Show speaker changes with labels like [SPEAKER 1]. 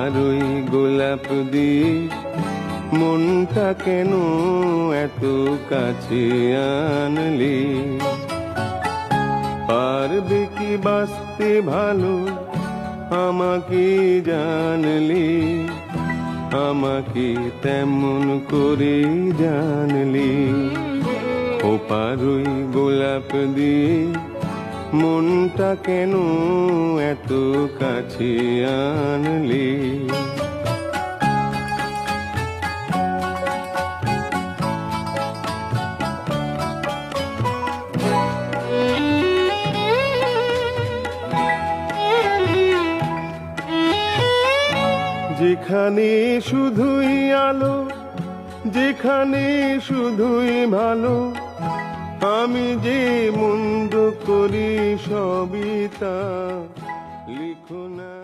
[SPEAKER 1] ওপারই গোলাপ দিয়ে মনটা কেন এত কাছে আনলি? পারবে কি বাঁচতে ভালো আমাকে জানলি, আমাকে তেমন করে জানলি। ওপারই গোলাপ দিয়ে মনটা কেন এত কাছে আনলি? যেখানে শুধুই আলো, যেখানে শুধুই ভালো, আমি যে মন্দ করি সবই তা লিখো না।